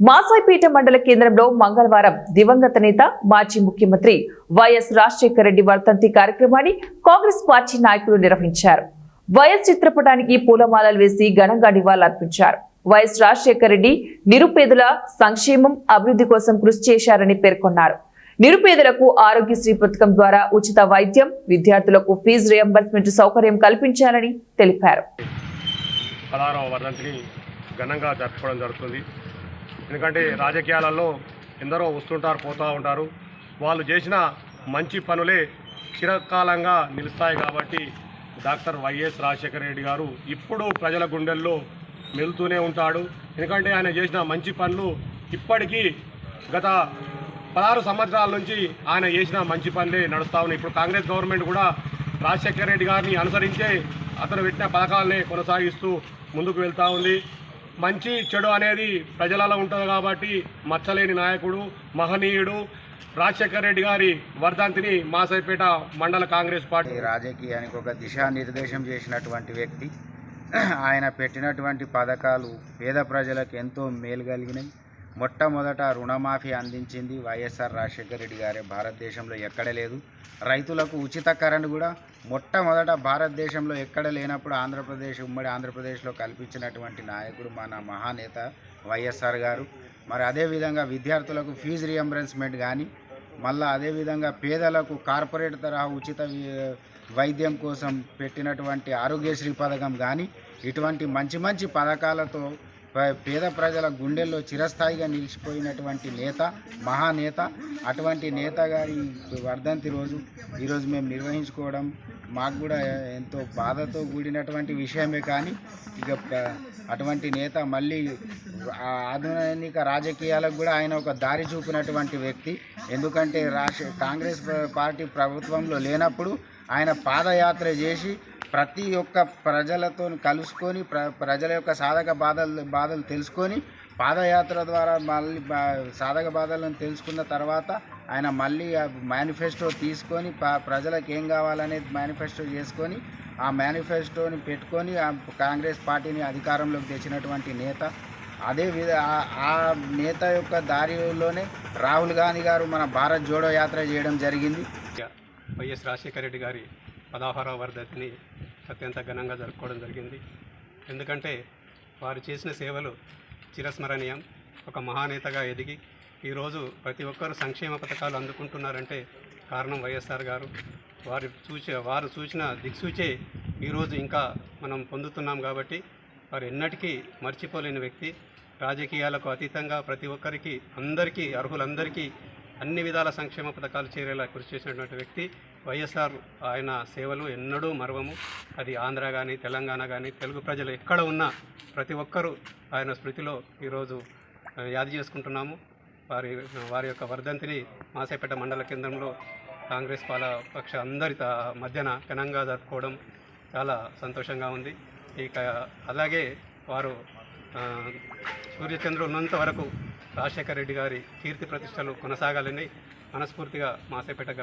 మాసాయిపేట మండల కేంద్రంలో మంగళవారం దివంగత నేత మాజీ ముఖ్యమంత్రి వైఎస్ రాజశేఖర రెడ్డి వర్ధంతి కార్యక్రమాన్ని కాంగ్రెస్ పార్టీ నాయకులు నిర్వహించారు. వైఎస్ చిత్రపటానికి పూలమాలలు వేసి ఘనంగా నివాళులర్పించారు. వైఎస్ రాజశేఖర రెడ్డి నిరుపేదల సంక్షేమం అభివృద్ధి కోసం కృషి చేశారని పేర్కొన్నారు. నిరుపేదలకు ఆరోగ్యశ్రీ పథకం ద్వారా ఉచిత వైద్యం, విద్యార్థులకు ఫీజు రియంబర్స్మెంట్ సౌకర్యం కల్పించాలని తెలిపారు. ఘనంగా జరుపుకోవడం జరుగుతుంది. ఎందుకంటే రాజకీయాలలో ఎందరో వస్తుంటారు, పోతూ ఉంటారు. వాళ్ళు చేసిన మంచి పనులే చిరకాలంగా నిలుస్తాయి. కాబట్టి డాక్టర్ వైఎస్ రాజశేఖర రెడ్డి గారు ఇప్పుడు ప్రజల గుండెల్లో మెలుతూనే ఉంటాడు. ఎందుకంటే ఆయన చేసిన మంచి పనులు ఇప్పటికీ గత 16 సంవత్సరాల నుంచి ఆయన చేసిన మంచి పనులే నడుస్తూ ఉన్నాయి. ఇప్పుడు కాంగ్రెస్ గవర్నమెంట్ కూడా రాజశేఖర రెడ్డి గారిని అనుసరించే అతను పెట్టిన పథకాలనే కొనసాగిస్తూ ముందుకు వెళ్తూ ఉంది. మంచి చెడు అనేది ప్రజలలో ఉంటుంది కాబట్టి మచ్చలేని నాయకుడు, మహనీయుడు రాజశేఖర రెడ్డి గారి వర్ధంతిని మాసాయిపేట మండల కాంగ్రెస్ పార్టీ రాజకీయానికి ఒక దిశానిర్దేశం చేసినటువంటి వ్యక్తి. ఆయన పెట్టినటువంటి పథకాలు పేద ప్రజలకు ఎంతో మేలు కలిగినాయి. మొట్టమొదట రుణమాఫీ అందించింది వైఎస్ఆర్ రాజశేఖర రెడ్డి గారే. భారతదేశంలో ఎక్కడ లేదు. రైతులకు ఉచిత కరెంట్ కూడా మొట్టమొదట భారతదేశంలో ఎక్కడ లేనప్పుడు ఉమ్మడి ఆంధ్రప్రదేశ్లో కల్పించినటువంటి నాయకుడు మన మహానేత వైఎస్ఆర్ గారు. మరి అదేవిధంగా విద్యార్థులకు ఫీజు రియంబర్స్మెంట్ కానీ, మళ్ళీ అదేవిధంగా పేదలకు కార్పొరేట్ తరహా ఉచిత వైద్యం కోసం పెట్టినటువంటి ఆరోగ్యశ్రీ పథకం కానీ, ఇటువంటి మంచి మంచి పథకాలతో పేద ప్రజల గుండెల్లో చిరస్థాయిగా నిలిచిపోయినటువంటి నేత, మహానేత. అటువంటి నేత గారి వర్ధంతి ఈరోజు మేము నిర్వహించుకోవడం మాకు కూడా ఎంతో బాధతో కూడినటువంటి విషయమే. కానీ ఇక అటువంటి నేత మళ్ళీ ఆధునిక రాజకీయాలకు కూడా ఆయన ఒక దారి చూపినటువంటి వ్యక్తి. ఎందుకంటే కాంగ్రెస్ పార్టీ ప్రభుత్వంలో లేనప్పుడు ఆయన పాదయాత్ర చేసి ప్రతి ఒక్క ప్రజలతో కలుసుకొని ప్రజల యొక్క సాధక బాధలు తెలుసుకొని పాదయాత్ర ద్వారా మళ్ళీ సాధక బాధలను తెలుసుకున్న తర్వాత ఆయన మళ్ళీ మేనిఫెస్టో తీసుకొని ప్రజలకు ఏం కావాలనేది మేనిఫెస్టో చేసుకొని ఆ మేనిఫెస్టోని పెట్టుకొని కాంగ్రెస్ పార్టీని అధికారంలోకి తెచ్చినటువంటి నేత. ఆ నేత యొక్క దారిలోనే రాహుల్ గాంధీ గారు మన భారత్ జోడో యాత్ర చేయడం జరిగింది. వైఎస్ రాజశేఖర రెడ్డి గారి 16వ వర్ధంతిని అత్యంత ఘనంగా జరుపుకోవడం జరిగింది. ఎందుకంటే వారు చేసిన సేవలు చిరస్మరణీయం. ఒక మహానేతగా ఎదిగి ఈరోజు ప్రతి ఒక్కరూ సంక్షేమ పథకాలు అందుకుంటున్నారంటే కారణం వైఎస్ఆర్ గారు. వారు చూసిన దిక్సూచే ఈరోజు ఇంకా మనం పొందుతున్నాం. కాబట్టి వారు ఎన్నటికీ మర్చిపోలేని వ్యక్తి. రాజకీయాలకు అతీతంగా ప్రతి ఒక్కరికి, అందరికీ, అర్హులందరికీ అన్ని విధాల సంక్షేమ పథకాలు చేరేలా కృషి చేసినటువంటి వ్యక్తి వైఎస్ఆర్. ఆయన సేవలు ఎన్నడూ మరవము. అది ఆంధ్ర కానీ, తెలంగాణ కానీ, తెలుగు ప్రజలు ఎక్కడ ఉన్నా ప్రతి ఒక్కరూ ఆయన స్మృతిలో ఈరోజు యాది చేసుకుంటున్నాము. వారి యొక్క వర్ధంతిని మాసాయిపేట మండల కేంద్రంలో కాంగ్రెస్ పక్ష అందరి మధ్యన ఘనంగా జరుపుకోవడం చాలా సంతోషంగా ఉంది. ఇక అలాగే వారు సూర్యచంద్రుడు ఉన్నంత వరకు రాజశేఖర రెడ్డి గారి కీర్తి ప్రతిష్టలు కొనసాగాలని మనస్ఫూర్తిగా మాసాయిపేట